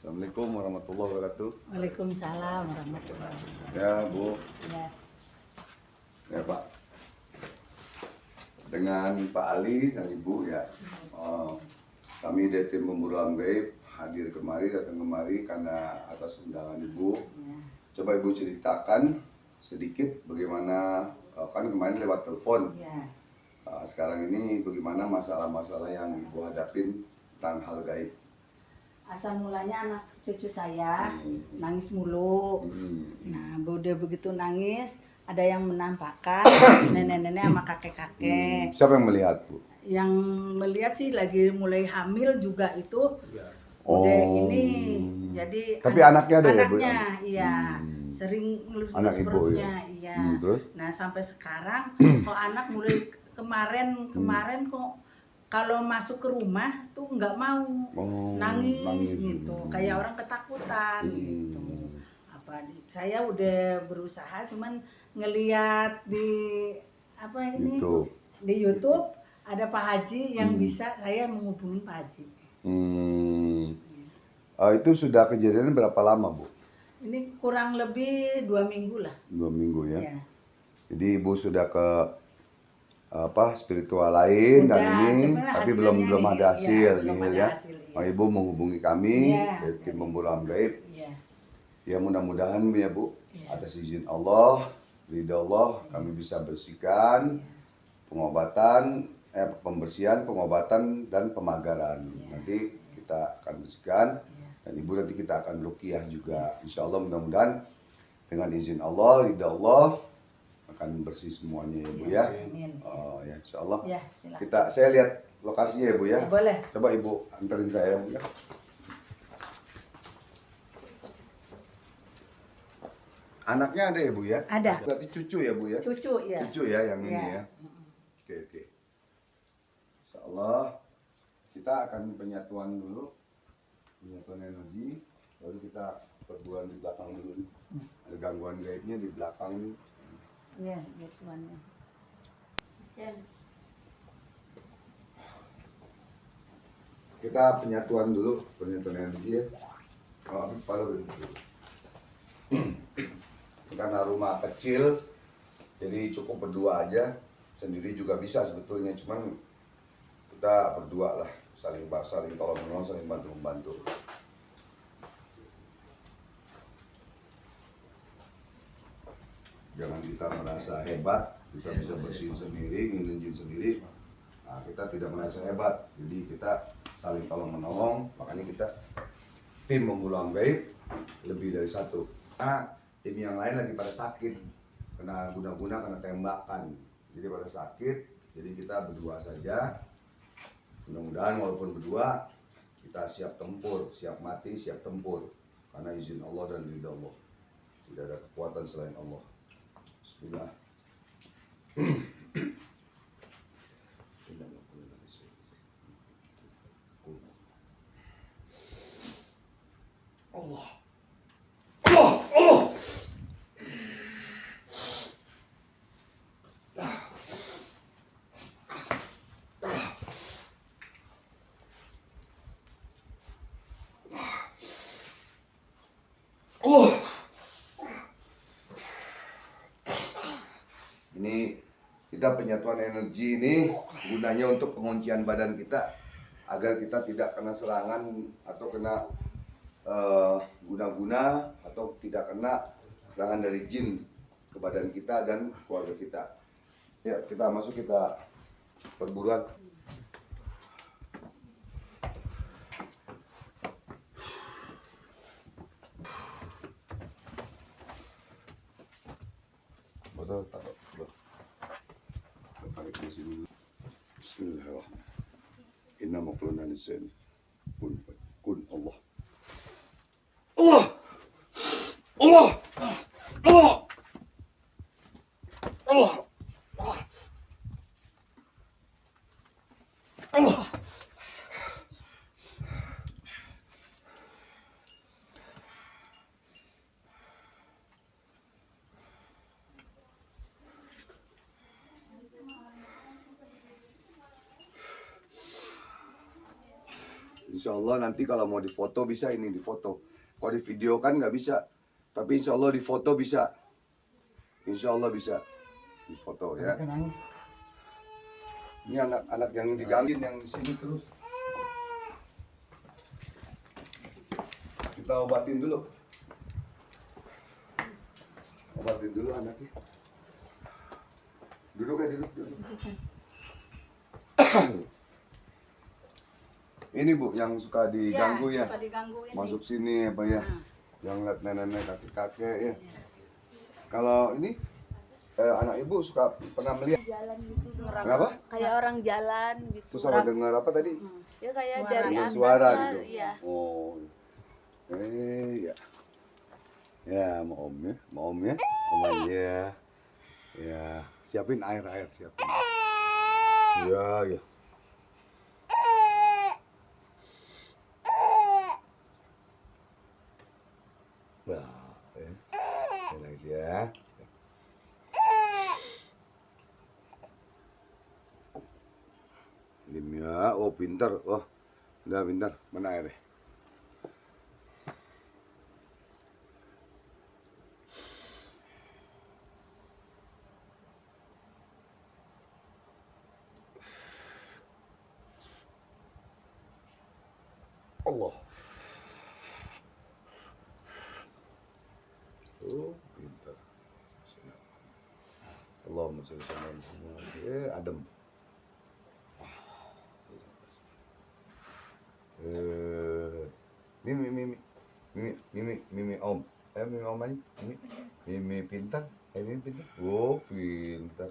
Assalamualaikum warahmatullahi wabarakatuh. Waalaikumsalam warahmatullahi wabarakatuh. Ya Bu, Ya. ya Pak. Dengan Pak Ali dan Ibu ya, kami dari tim pemburu alam gaib hadir kemari, datang kemari karena atas undangan Ibu. Ya. Coba Ibu ceritakan sedikit bagaimana, kan kemarin lewat telepon. Ya. Sekarang ini bagaimana masalah-masalah yang Ibu hadapin tentang hal gaib. Asal mulanya anak cucu saya nangis mulu. Nah, udah begitu nangis, ada yang menampakkan nenek-nenek sama kakek-kakek. Siapa yang melihat Bu? Yang melihat sih lagi mulai hamil juga itu. Udah ini, jadi tapi anaknya ada ya Bu? Anaknya, iya. Sering ngelus-ngelus perutnya, iya. Nah, sampai sekarang kok anak mulai kemarin kok kalau masuk ke rumah tuh nggak mau, nangis gitu, kayak orang ketakutan gitu. Saya udah berusaha, cuman ngeliat di di YouTube ada Pak Haji yang bisa saya menghubungi Pak Haji. Itu sudah kejadian berapa lama Bu? Ini kurang lebih 2 minggu lah. 2 minggu ya. Ya. Jadi Ibu sudah ke spiritual lain udah, dan ini tapi belum ada hasil ya. Ibu menghubungi kami dari tim pemburu alam gaib. Ya mudah-mudahan ya Bu, atas izin Allah, ridha Allah, kami bisa bersihkan pengobatan, pembersihan, pengobatan dan pemagaran. Nanti kita akan bersihkan dan Ibu nanti kita akan ruqyah juga. Insya Allah mudah-mudahan dengan izin Allah, ridha Allah akan bersih semuanya ya Bu ya. Ya insya Allah. Ya, saya lihat lokasinya ya Bu ya. Boleh. Coba Ibu anterin saya Bu ya. Anaknya ada ya Bu ya? Ada. Berarti cucu ya Bu ya? Cucu ya. Cucu ya yang ini ya. Oke. Insya Allah kita akan penyatuan dulu, penyatuan energi, baru kita perburuan di belakang dulu. Ada gangguan gaibnya di belakang nih. Iya, penyatuannya. Kita penyatuan dulu, penyatuan energi ya. Karena rumah kecil, jadi cukup berdua aja. Sendiri juga bisa sebetulnya, cuman kita berdua lah, saling tolong menolong, saling bantu membantu. Jangan kita merasa hebat, kita bisa bersihin sendiri, nginjin sendiri. Nah, kita tidak merasa hebat, jadi kita saling tolong menolong. Makanya kita tim pemburu alam gaib lebih dari satu. Nah, tim yang lain lagi pada sakit, kena guna-guna, kena tembakan. Jadi pada sakit, jadi kita berdua saja. Mudah-mudahan walaupun berdua, kita siap tempur, siap mati, siap tempur. Karena izin Allah dan ridha Allah. Tidak ada kekuatan selain Allah. Bismillah. Allah. Allah. Allah. Allah. Ini kita penyatuan energi ini gunanya untuk penguncian badan kita agar kita tidak kena serangan atau kena guna-guna atau tidak kena serangan dari jin ke badan kita dan keluarga kita. Ya, kita masuk, kita perburuan. Betul, taruh. Tarik di sini. Bismillahirrahmanirrahim. Inna maqluna lisan. Kun Allah. Allah. Allah. Allah. Allah. Allah. Insya Allah nanti kalau mau difoto bisa, ini difoto. Kalau di video kan nggak bisa. Tapi insya Allah difoto bisa. Insya Allah bisa difoto ya. Ini anak-anak yang digangguin yang di sini terus. Kita obatin dulu. Obatin dulu anaknya. Duduk ya, duduk. Ini Bu, yang suka diganggu ya? Suka diganggu ini. Masuk sini apa ya? Yang lihat nenek-nenek, kakek-kakek ya. Kalau ini anak Ibu suka pernah melihat jalan gitu. kenapa? Kayak orang jalan gitu. Terus sama dengar apa tadi? Ya kayak Suara. dari Dengar atas suara lah, gitu. iya. Oh. Ya. Ya, mau Om ya. Mau Om ya. Om aja. Ya, siapin air siapin. Ya. Nah, relax ya. Diam ya. Oh, pintar. Oh, udah pintar. Mana airnya? Allah. Oh, pintar. Allahumma sholli ala Muhammad. Adem. Mimi Om. Mimi Om aja. Mimi pintar. Mimi pintar. Oh, pintar.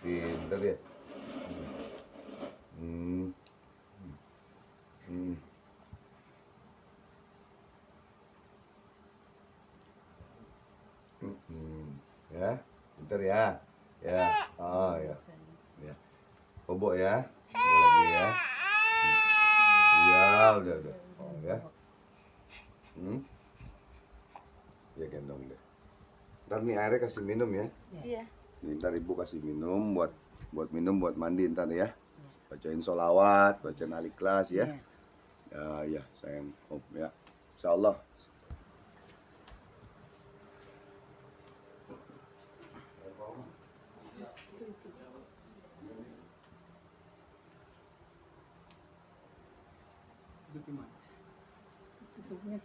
Pintar ya. Ya, pintar ya. Ya. Oh ya. Ya. Bobo ya. Bobo lagi ya. Ya, udah. Oh ya. Ya gendong deh. Ntar nih airnya kasih minum ya. Iya. Ntar Ibu kasih minum buat minum buat mandi ntar ya. Bacain sholawat, bacain al-ikhlas ya. Ya sayang Om ya. Insyaallah. Tutupnya